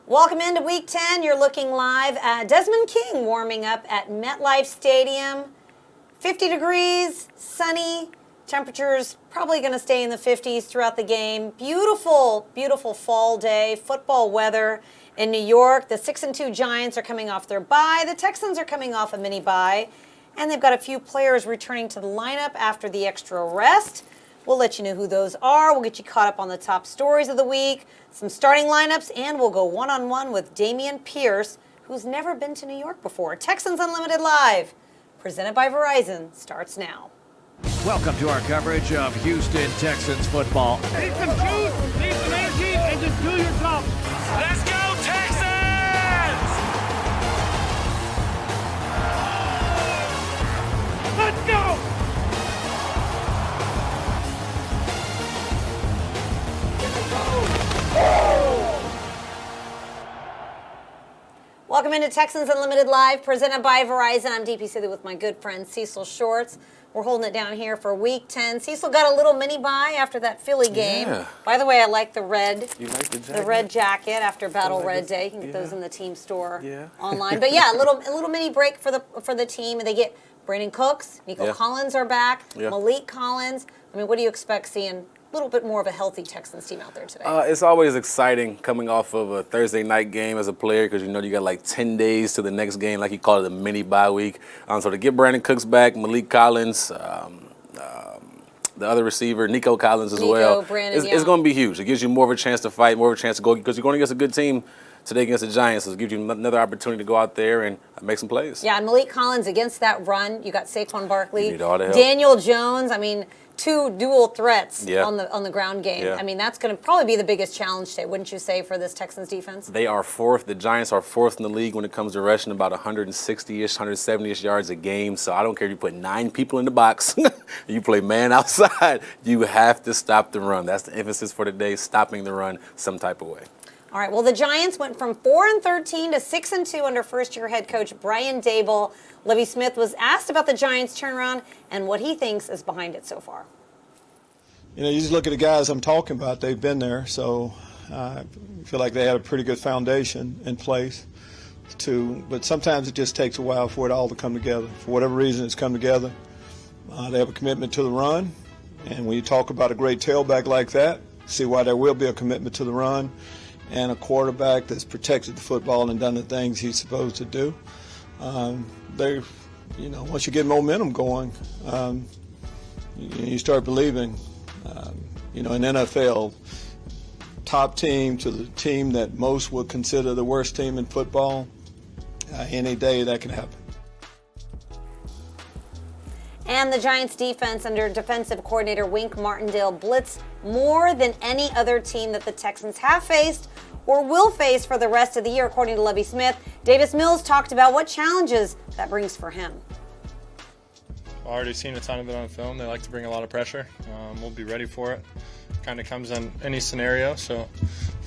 Welcome into Week 10. You're looking live at Dameon Pierce warming up at MetLife Stadium. 50 degrees, sunny. Temperatures probably going to stay in the 50s throughout the game. Beautiful, beautiful fall day. Football weather in New York. The 6-2 Giants are coming off their bye. The Texans are coming off a mini bye. And they've got a few players returning to the lineup after the extra rest. We'll let you know who those are. We'll get you caught up on the top stories of the week, some starting lineups, and we'll go one-on-one with Dameon Pierce, who's never been to New York before. Texans Unlimited Live, presented by Verizon, starts now. Welcome to our coverage of Houston Texans football. Need some juice, need some energy, and just do your job. Let's go, Texans! Let's go! Welcome into Texans Unlimited Live, presented by Verizon. I'm DP City with my good friend Cecil Shorts. We're holding it down here for Week 10. Cecil got a little mini bye after that Philly game. Yeah. By the way, I like the red. You like the jacket? The red jacket after Battle like Red it? Day. You can get those in the team store Yeah. online. But yeah, a little mini break for the team. They get Brandon Cooks, Nico Collins are back, Malik Collins. I mean, what do you expect seeing a little bit more of a healthy Texans team out there today? It's always exciting coming off of a Thursday night game as a player because you know you got like 10 days to the next game, like you call it a mini bye week. So to get Brandon Cooks back, Malik Collins, the other receiver, Nico Collins as well, it's going to be huge. It gives you more of a chance to fight, more of a chance to go because you're going against a good team today against the Giants. So it gives you another opportunity to go out there and make some plays. Yeah, and Malik Collins against that run. You got Saquon Barkley, You need all the help. Daniel Jones. I mean, two dual threats Yeah. on the ground game. Yeah. I mean, that's going to probably be the biggest challenge today, wouldn't you say, for this Texans defense? They are fourth. The Giants are fourth in the league when it comes to rushing, about 160-ish, 170-ish yards a game. So I don't care if you put 9 people in the box. You play man outside. You have to stop the run. That's the emphasis for today, stopping the run some type of way. All right, well, the Giants went from 4-13 to 6-2 under first-year head coach Brian Daboll. Lovie Smith was asked about the Giants' turnaround and what he thinks is behind it so far. You know, you just look at the guys I'm talking about, they've been there, so I feel like they had a pretty good foundation in place. But sometimes it just takes a while for it all to come together. For whatever reason, it's come together. They have a commitment to the run, and when you talk about a great tailback like that, see why there will be a commitment to the run, and a quarterback that's protected the football and done the things he's supposed to do. Once you get momentum going, you start believing. In NFL, top team to the team that most would consider the worst team in football, any day that can happen. And the Giants defense under defensive coordinator Wink Martindale blitzed more than any other team that the Texans have faced or will face for the rest of the year, according to Lovie Smith. Davis Mills talked about what challenges that brings for him. Already seen a ton of it on film. They like to bring a lot of pressure. We'll be ready for it. Kind of comes in any scenario. So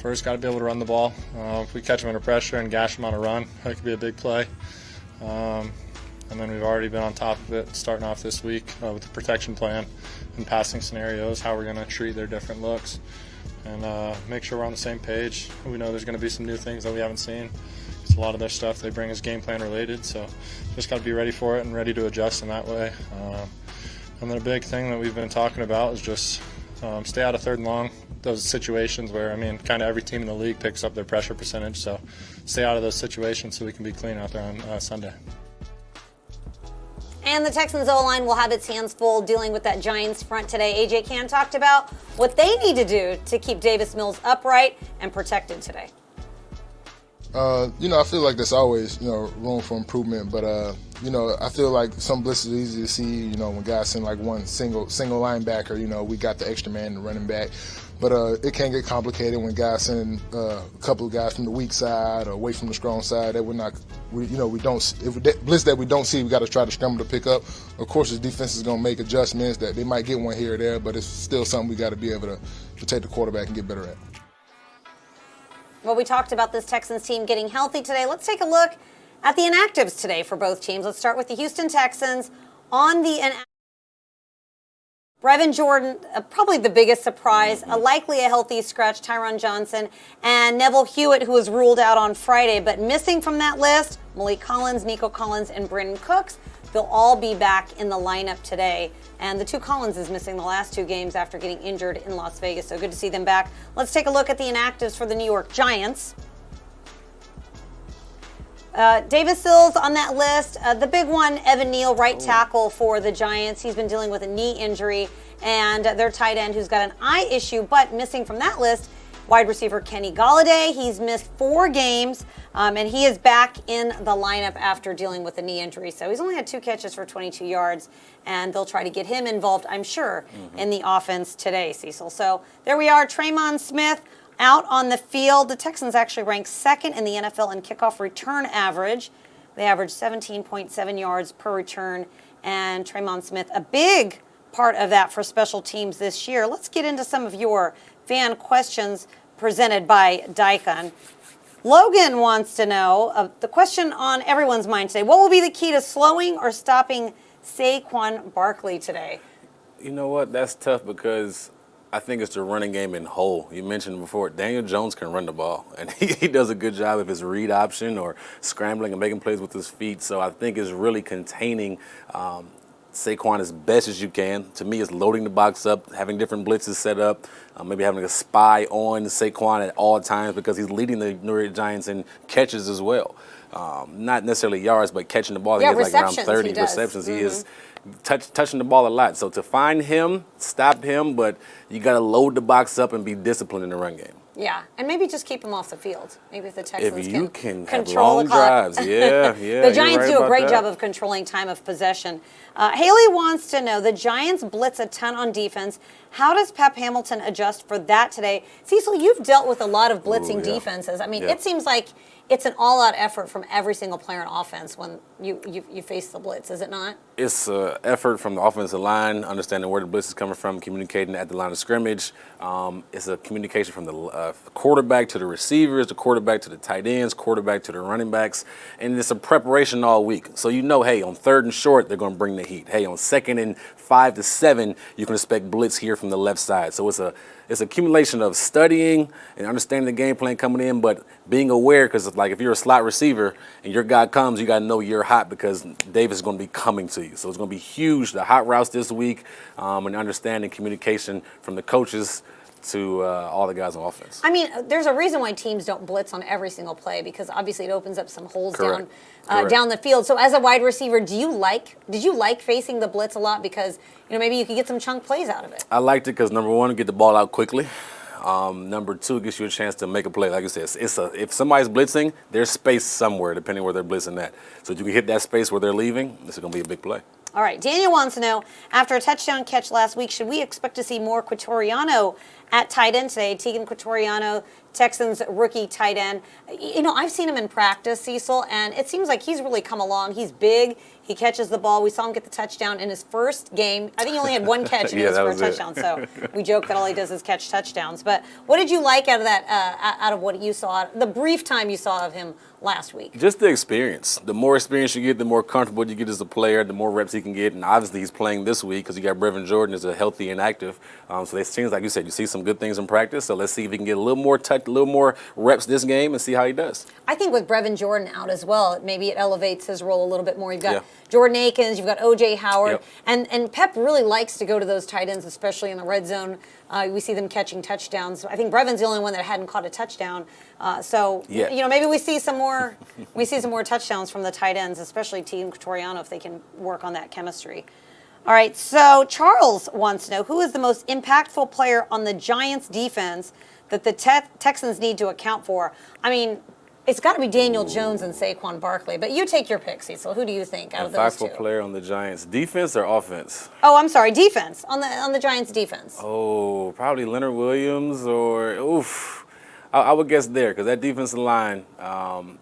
first, got to be able to run the ball. If we catch them under pressure and gash them on a run, that could be a big play. And then we've already been on top of it, starting off this week with the protection plan and passing scenarios, how we're going to treat their different looks, and make sure we're on the same page. We know there's going to be some new things that we haven't seen. A lot of their stuff they bring is game plan related, so just got to be ready for it and ready to adjust in that way. And then a big thing that we've been talking about is just stay out of third and long, those situations where, kind of every team in the league picks up their pressure percentage, so stay out of those situations so we can be clean out there on Sunday. And the Texans O-line will have its hands full dealing with that Giants front today. A.J. Cann talked about what they need to do to keep Davis Mills upright and protected today. I feel like there's always, room for improvement, but, I feel like some blitzes are easy to see, when guys send like one single linebacker, we got the extra man, the running back. But it can get complicated when guys send a couple of guys from the weak side or away from the strong side that blitz that we don't see, we got to try to scramble to pick up. Of course, the defense is going to make adjustments that they might get one here or there, but it's still something we got to be able to take the quarterback and get better at. Well, we talked about this Texans team getting healthy today. Let's take a look at the inactives today for both teams. Let's start with the Houston Texans. On the Brevin Jordan, probably the biggest surprise, likely a healthy scratch, Tyron Johnson, and Neville Hewitt, who was ruled out on Friday. But missing from that list, Nico Collins, and Brandon Cooks. They'll all be back in the lineup today. And the two Collins is missing the last 2 games after getting injured in Las Vegas, so good to see them back. Let's take a look at the inactives for the New York Giants. Davis Sills on that list. The big one, Evan Neal, right tackle for the Giants. He's been dealing with a knee injury. And their tight end who's got an eye issue, but missing from that list, wide receiver Kenny Golladay. He's missed 4 games, and he is back in the lineup after dealing with a knee injury. So he's only had 2 catches for 22 yards, and they'll try to get him involved, I'm sure, in the offense today, Cecil. So there we are, Tremon Smith out on the field. The Texans actually rank 2nd in the NFL in kickoff return average. They average 17.7 yards per return, and Tremon Smith, a big part of that for special teams this year. Let's get into some of your fan questions presented by Daikon. Logan wants to know, the question on everyone's mind today, what will be the key to slowing or stopping Saquon Barkley today? You know what? That's tough because I think it's the running game in whole. You mentioned before, Daniel Jones can run the ball, and he does a good job of his read option or scrambling and making plays with his feet. So I think it's really containing Saquon as best as you can. To me, it's loading the box up, having different blitzes set up, maybe having a spy on Saquon at all times because he's leading the New York Giants in catches as well. Not necessarily yards, but catching the ball. Yeah, he has like around 30 he does. receptions. He is touching the ball a lot. So to find him, stop him, but you got to load the box up and be disciplined in the run game. Yeah, and maybe just keep him off the field. Maybe if the Texans If you can have control long the clock. drives, yeah. The Giants right do a about great that. job of controlling time of possession. Haley wants to know, the Giants blitz a ton on defense. How does Pep Hamilton adjust for that today? Cecil, you've dealt with a lot of blitzing defenses. I mean, it seems like it's an all-out effort from every single player on offense when you face the blitz, is it not? It's an effort from the offensive line, understanding where the blitz is coming from, communicating at the line of scrimmage. It's a communication from the quarterback to the receivers, the quarterback to the tight ends, quarterback to the running backs, and it's a preparation all week. So you know, hey, on 3rd and short, they're going to bring the heat. Hey, on 2nd and 5 to 7, you can expect blitz here from the left side. So it's an accumulation of studying and understanding the game plan coming in, but being aware, because like if you're a slot receiver and your guy comes, you got to know you're hot because Davis is going to be coming to you. So it's going to be huge, the hot routes this week, and understanding communication from the coaches to all the guys on offense. I mean, there's a reason why teams don't blitz on every single play because obviously it opens up some holes Correct. down the field. So as a wide receiver, did you like facing the blitz a lot because maybe you could get some chunk plays out of it? I liked it because, number one, get the ball out quickly. Number 2, it gives you a chance to make a play. Like I said, if somebody's blitzing, there's space somewhere depending where they're blitzing at. So if you can hit that space where they're leaving, this is going to be a big play. All right, Daniel wants to know, after a touchdown catch last week, should we expect to see more Quatoriano at tight end today? Tegan Quatoriano, Texans rookie tight end. I've seen him in practice, Cecil, and it seems like he's really come along. He's big. He catches the ball. We saw him get the touchdown in his first game. I think he only had 1 catch and it was for a touchdown. So we joke that all he does is catch touchdowns. But what did you like out of that, out of what you saw, the brief time you saw of him last week? Just the experience. The more experience you get, the more comfortable you get as a player, the more reps he can get. And obviously he's playing this week because you got Brevin Jordan is a healthy and active. So it seems like you said, you see some good things in practice. So let's see if he can get a little more touch, a little more reps this game and see how he does. I think with Brevin Jordan out as well, maybe it elevates his role a little bit more. You've got Jordan Akins, you've got O.J. Howard, and Pep really likes to go to those tight ends, especially in the red zone. We see them catching touchdowns. I think Brevin's the only one that hadn't caught a touchdown. Maybe we see some more. We see some more touchdowns from the tight ends, especially Team Quatoriano, if they can work on that chemistry. All right. So Charles wants to know, who is the most impactful player on the Giants defense that the Texans need to account for? I mean, it's got to be Daniel Jones and Saquon Barkley, but you take your pick, Cecil. Who do you think out of those two? Impactful player on the Giants, defense or offense? Oh, I'm sorry, defense on the Giants defense. Oh, probably Leonard Williams or I would guess there, because that defensive line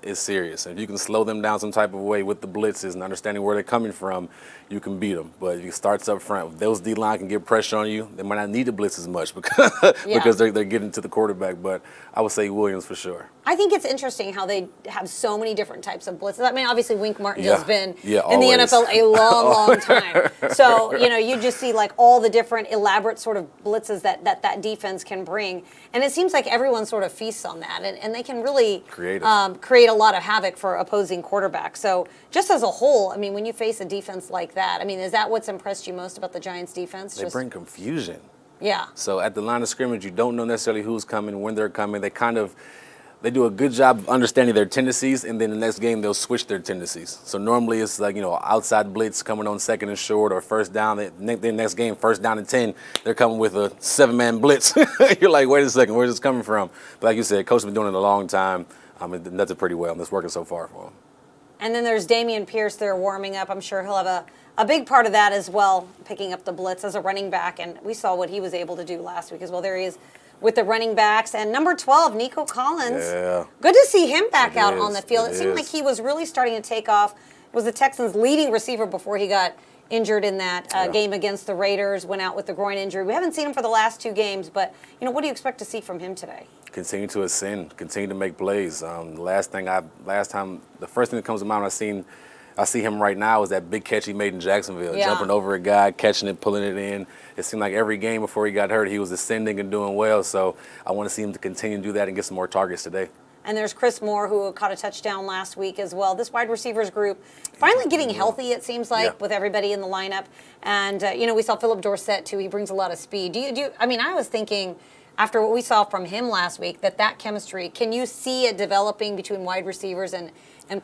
is serious. If you can slow them down some type of way with the blitzes and understanding where they're coming from, you can beat them. But if you start up front, if those D-line can get pressure on you, they might not need to blitz as much because they're getting to the quarterback. But I would say Williams for sure. I think it's interesting how they have so many different types of blitzes. I mean, obviously, Wink Martindale's been in the always. NFL a long, long time. So, you just see like all the different elaborate sort of blitzes that defense can bring. And it seems like everyone sort of feasts on that. And they can really create a lot of havoc for opposing quarterbacks. So just as a whole, I mean, when you face a defense like that, I mean, is that what's impressed you most about the Giants defense? They bring confusion. Yeah. So at the line of scrimmage, you don't know necessarily who's coming, when they're coming. They do a good job of understanding their tendencies, and then the next game they'll switch their tendencies. So normally it's like, outside blitz coming on second and short or first down. The next game, first down and 10, they're coming with a 7-man blitz. You're like, wait a second, where's this coming from? But like you said, Coach has been doing it a long time. It does it pretty well, and it's working so far for him. And then there's Dameon Pierce there warming up. I'm sure he'll have a big part of that as well, picking up the blitz as a running back. And we saw what he was able to do last week as well. There he is with the running backs. And number 12, Nico Collins. Yeah. Good to see him back out on the field. It It seemed like he was really starting to take off. Was the Texans' leading receiver before he got injured in that game against the Raiders, went out with the groin injury. We haven't seen him for the last 2 games, but what do you expect to see from him today? Continue to ascend, continue to make plays. The first thing that comes to mind I see him right now is that big catch he made in Jacksonville, jumping over a guy, catching it, pulling it in. It seemed like every game before he got hurt, he was ascending and doing well. So I want to see him to continue to do that and get some more targets today. And there's Chris Moore, who caught a touchdown last week as well. This wide receivers group finally getting healthy, it seems like, with everybody in the lineup. And, we saw Philip Dorsett, too. He brings a lot of speed. I was thinking, after what we saw from him last week, that chemistry, can you see it developing between wide receivers and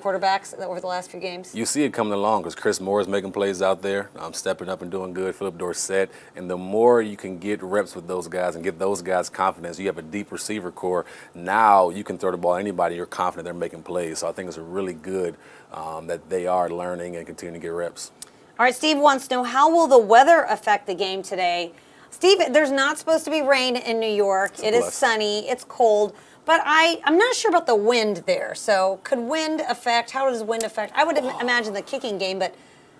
quarterbacks over the last few games? You see it coming along because Chris Moore is making plays out there, stepping up and doing good, Philip Dorsett. And the more you can get reps with those guys and get those guys confidence, you have a deep receiver core. Now you can throw the ball at anybody. You're confident they're making plays. So I think it's really good that they are learning and continuing to get reps. All right, Steve wants to know, how will the weather affect the game today? Steve, there's not supposed to be rain in New York. It is sunny. It's cold. But I'm not sure about the wind there. So could wind affect? How does wind affect? I would imagine the kicking game, but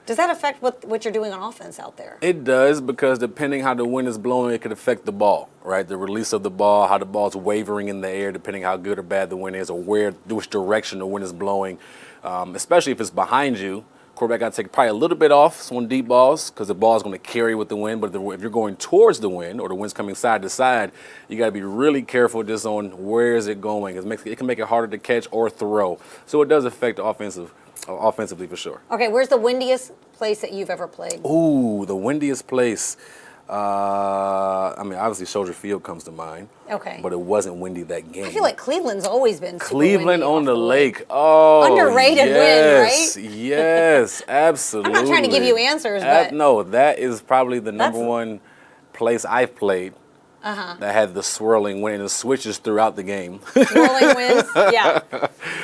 does that affect what you're doing on offense out there? It does, because depending how the wind is blowing, it could affect the ball, right? The release of the ball, how the ball's wavering in the air, depending how good or bad the wind is, or which direction the wind is blowing. Especially if it's behind you. Quarterback got to take probably a little bit off on deep balls because the ball is going to carry with the wind. But if you're going towards the wind or the wind's coming side to side, you got to be really careful just on where is it going. It can make it harder to catch or throw. So it does affect offensively for sure. Okay, where's the windiest place that you've ever played? Ooh, the windiest place. Obviously Soldier Field comes to mind. Okay. But it wasn't windy that game. I feel like Cleveland's always been super Cleveland windy on the lake. Oh, underrated win, right? Yes, absolutely. I'm not trying to give you answers, but no, that is probably the number one place I've played that had the swirling wind and the switches throughout the game. Swirling winds, yeah.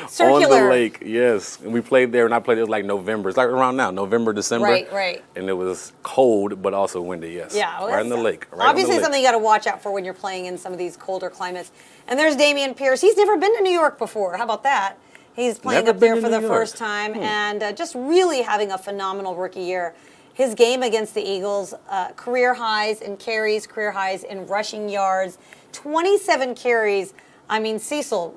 Circular. On the lake, yes. And we played there, and I played it was like November. It's like around now, November, December. Right. And it was cold, but also windy, yes. Yeah. Well, right in the lake. Obviously something you got to watch out for when you're playing in some of these colder climates. And there's Dameon Pierce. He's never been to New York before. How about that? He's playing up there for the first time and just really having a phenomenal rookie year. His game against the Eagles, career highs in carries, career highs in rushing yards, 27 carries. I mean, Cecil,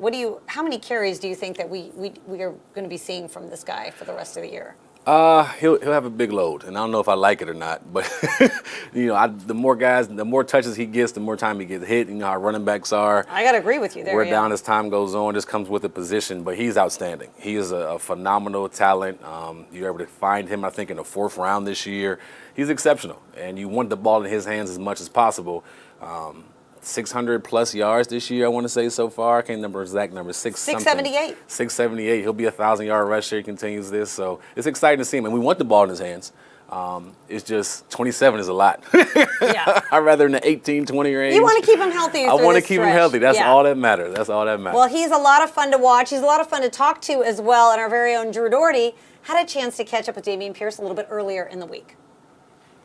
how many carries do you think that we are going to be seeing from this guy for the rest of the year? He'll have a big load, and I don't know if I like it or not. But the more touches he gets, the more time he gets hit. You know how running backs are. I gotta agree with you there. Wear down as time goes on. This comes with the position, but he's outstanding. He is a phenomenal talent. You're able to find him, I think, in the 4th round this year. He's exceptional, and you want the ball in his hands as much as possible. 600-plus yards this year, I want to say, so far. I can't remember exact numbers. 678. 678. He'll be a 1,000-yard rusher. He continues this. So it's exciting to see him. And we want the ball in his hands. It's just 27 is a lot. Yeah. I'd rather in the 18, 20 range. You want to keep him healthy. I want to keep him healthy. That's all that matters. Well, he's a lot of fun to watch. He's a lot of fun to talk to as well. And our very own Drew Doherty had a chance to catch up with Dameon Pierce a little bit earlier in the week.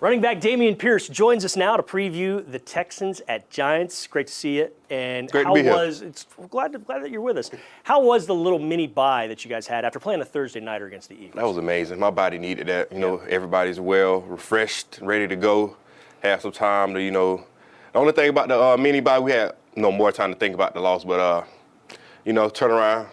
Running back Dameon Pierce joins us now to preview the Texans at Giants. Great to see you. And Great to be here. Glad that you're with us. How was the little mini bye that you guys had after playing a Thursday nighter against the Eagles? That was amazing. My body needed that. You know, everybody's well, refreshed, ready to go. Have some time to, the only thing about the mini bye, we had more time to think about the loss, but turn around,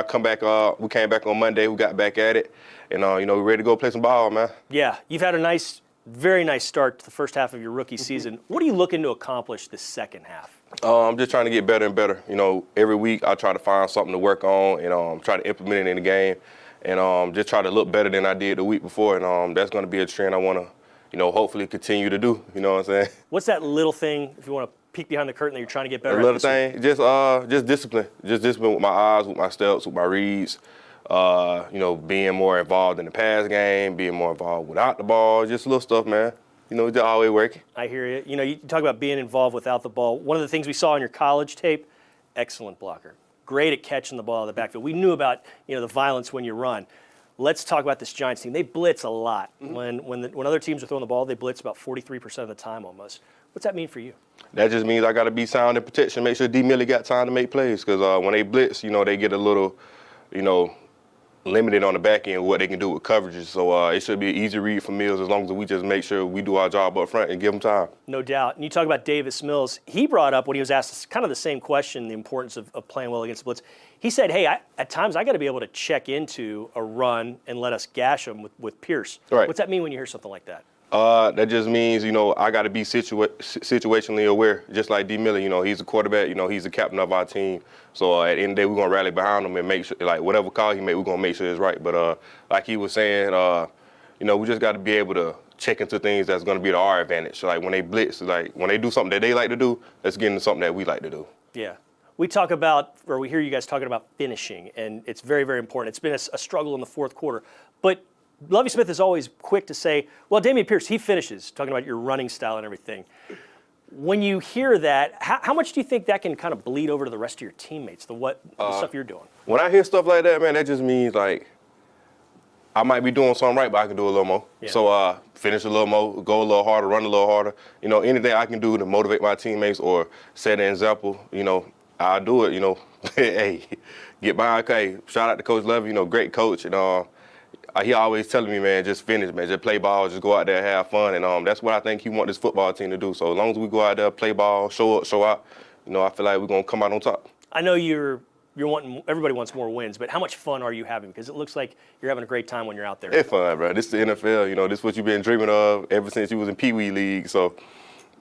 come back. We came back on Monday. We got back at it, and we're ready to go play some ball, man. Yeah, you've had a very nice start to the first half of your rookie season. What are you looking to accomplish this second half? I'm just trying to get better and better. Every week I try to find something to work on and try to implement it in the game, and just try to look better than I did the week before. And that's going to be a trend I want to, hopefully continue to do. You know what I'm saying? What's that little thing, if you want to peek behind the curtain, that you're trying to get better at? A little thing, just discipline. Just discipline with my eyes, with my steps, with my reads. Being more involved in the pass game, being more involved without the ball, just little stuff, man. Just always working. I hear you. You talk about being involved without the ball. One of the things we saw on your college tape, excellent blocker. Great at catching the ball out of the backfield. We knew about, the violence when you run. Let's talk about this Giants team. They blitz a lot. Mm-hmm. When other teams are throwing the ball, they blitz about 43% of the time almost. What's that mean for you? That just means I got to be sound in protection, make sure D. Millie got time to make plays. Because when they blitz, they get a little, limited on the back end what they can do with coverages. So it should be an easy read for Mills as long as we just make sure we do our job up front and give them time. No doubt. And you talk about Davis Mills. He brought up when he was asked kind of the same question, the importance of playing well against the blitz. He said, hey, at times I got to be able to check into a run and let us gash them with Pierce. Right. What's that mean when you hear something like that? That just means, I got to be situationally aware, just like D. Miller. He's a quarterback. He's the captain of our team. So at the end of the day, we're going to rally behind him and make sure, like, whatever call he make, we're going to make sure it's right. But like he was saying, we just got to be able to check into things that's going to be to our advantage. So, like, when they blitz, like, when they do something that they like to do, let's get into something that we like to do. Yeah. We hear you guys talking about finishing, and it's very, very important. It's been a struggle in the fourth quarter. But Lovie Smith is always quick to say, well, Dameon Pierce, he finishes, talking about your running style and everything. When you hear that, how much do you think that can kind of bleed over to the rest of your teammates, the stuff you're doing? When I hear stuff like that, man, that just means, like, I might be doing something right, but I can do a little more. Yeah. So finish a little more, go a little harder, run a little harder. Anything I can do to motivate my teammates or set an example, I'll do it, Hey, get by, okay. Shout out to Coach Lovie, great coach. And he always telling me, man, just finish, man. Just play ball, just go out there, have fun. And that's what I think he want this football team to do. So as long as we go out there, play ball, show up, show out, I feel like we're going to come out on top. I know you're wanting, everybody wants more wins, but how much fun are you having? Because it looks like you're having a great time when you're out there. It's fun, bro. This is the NFL. This is what you've been dreaming of ever since you was in Pee Wee League. So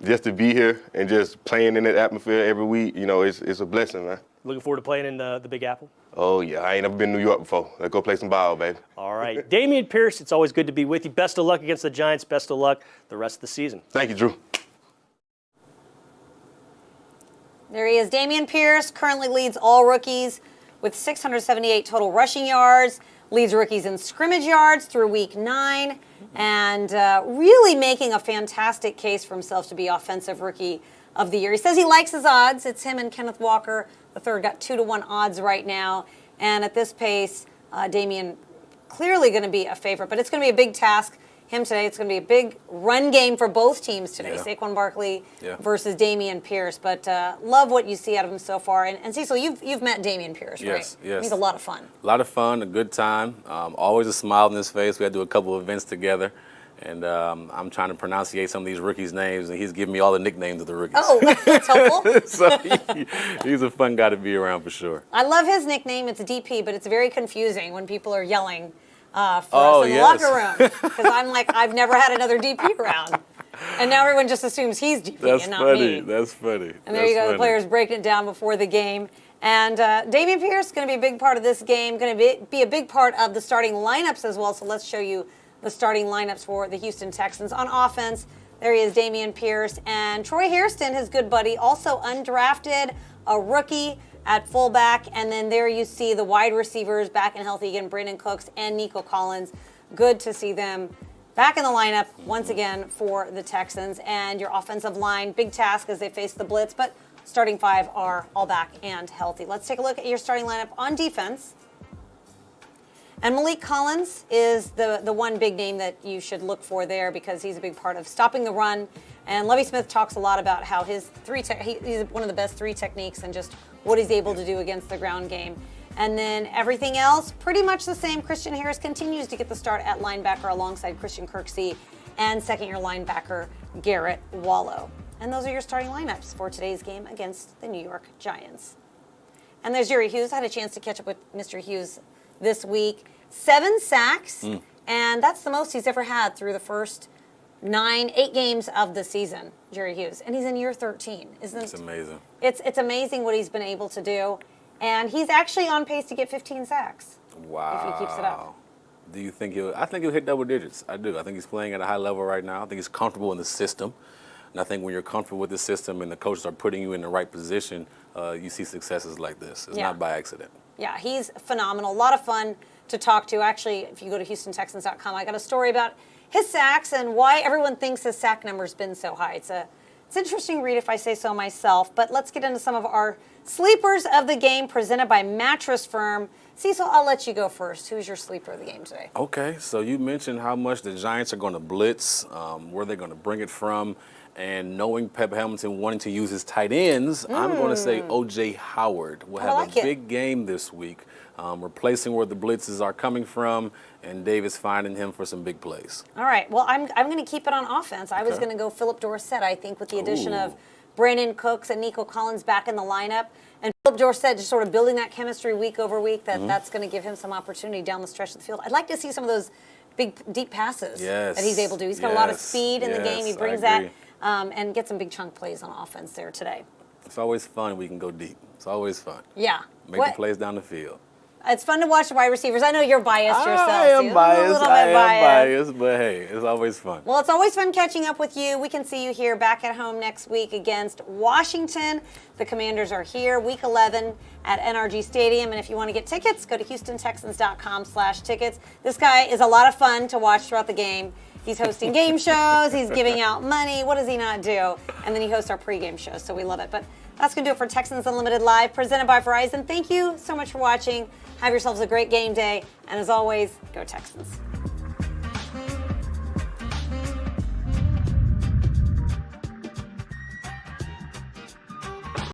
just to be here and just playing in that atmosphere every week, it's a blessing, man. Looking forward to playing in the Big Apple? Oh, yeah. I ain't never been to New York before. Let's go play some ball, baby. All right. Dameon Pierce, it's always good to be with you. Best of luck against the Giants. Best of luck the rest of the season. Thank you, Drew. There he is. Dameon Pierce currently leads all rookies with 678 total rushing yards, leads rookies in scrimmage yards through week 9, and really making a fantastic case for himself to be Offensive Rookie of the Year. He says he likes his odds. It's him and Kenneth Walker. The third got 2-1 odds right now. And at this pace, Dameon clearly going to be a favorite. But it's going to be a big task. Him today, it's going to be a big run game for both teams today. Yeah. Saquon Barkley versus Dameon Pierce. But love what you see out of him so far. And Cecil, you've met Dameon Pierce, right? Yes. He's a lot of fun. A lot of fun, a good time. Always a smile on his face. We had to do a couple of events together. And I'm trying to pronunciate some of these rookies' names, and he's giving me all the nicknames of the rookies. Oh, that's helpful. So he's a fun guy to be around for sure. I love his nickname. It's DP, but it's very confusing when people are yelling for us in the locker room. Because I'm like, I've never had another DP around. And now everyone just assumes he's DP and not me. That's funny. And there you go, the players breaking it down before the game. And Dameon Pierce is going to be a big part of this game, going to be a big part of the starting lineups as well. So let's show you the starting lineups for the Houston Texans. On offense, there he is, Dameon Pierce. And Troy Hairston, his good buddy, also undrafted, a rookie at fullback. And then there you see the wide receivers back and healthy again, Brandon Cooks and Nico Collins. Good to see them back in the lineup once again for the Texans. And your offensive line, big task as they face the blitz, but starting 5 are all back and healthy. Let's take a look at your starting lineup on defense. And Malik Collins is the one big name that you should look for there because he's a big part of stopping the run. And Lovie Smith talks a lot about how his he's one of the best 3 techniques and just what he's able to do against the ground game. And then everything else, pretty much the same. Christian Harris continues to get the start at linebacker alongside Christian Kirksey and second-year linebacker Garrett Wallow. And those are your starting lineups for today's game against the New York Giants. And there's Jerry Hughes. I had a chance to catch up with Mr. Hughes this week. 7 sacks, and that's the most he's ever had through the first 8 games of the season, Jerry Hughes. And he's in year 13. It's amazing. It's amazing what he's been able to do. And he's actually on pace to get 15 sacks. Wow. If he keeps it up. Do you think I think he'll hit double digits. I do. I think he's playing at a high level right now. I think he's comfortable in the system. And I think when you're comfortable with the system and the coaches are putting you in the right position, you see successes like this. It's not by accident. Yeah, he's phenomenal. A lot of fun to talk to. Actually, if you go to HoustonTexans.com, I got a story about his sacks and why everyone thinks his sack number's been so high. It's an interesting read if I say so myself. But let's get into some of our sleepers of the game presented by Mattress Firm. Cecil, I'll let you go first. Who's your sleeper of the game today? Okay, so you mentioned how much the Giants are going to blitz, where they're going to bring it from. And knowing Pep Hamilton wanting to use his tight ends, I'm going to say O.J. Howard will have a big game this week, replacing where the blitzes are coming from, and Davis finding him for some big plays. All right. Well, I'm going to keep it on offense. I was going to go Philip Dorsett, I think, with the addition of Brandon Cooks and Nico Collins back in the lineup. And Philip Dorsett just sort of building that chemistry week over week, that's going to give him some opportunity down the stretch of the field. I'd like to see some of those big, deep passes that he's able to do. He's got a lot of speed in the game. He brings that. And get some big chunk plays on offense there today. It's always fun. We can go deep. It's always fun. Yeah. Make the plays down the field. It's fun to watch the wide receivers. I know you're biased yourself. I am biased. A little bit biased, but hey, it's always fun. Well, it's always fun catching up with you. We can see you here back at home next week against Washington. The Commanders are here, Week 11 at NRG Stadium. And if you want to get tickets, go to HoustonTexans.com/tickets. This guy is a lot of fun to watch throughout the game. He's hosting game shows. He's giving out money. What does he not do? And then he hosts our pregame show, so we love it. But that's going to do it for Texans Unlimited Live, presented by Verizon. Thank you so much for watching. Have yourselves a great game day. And as always, go Texans.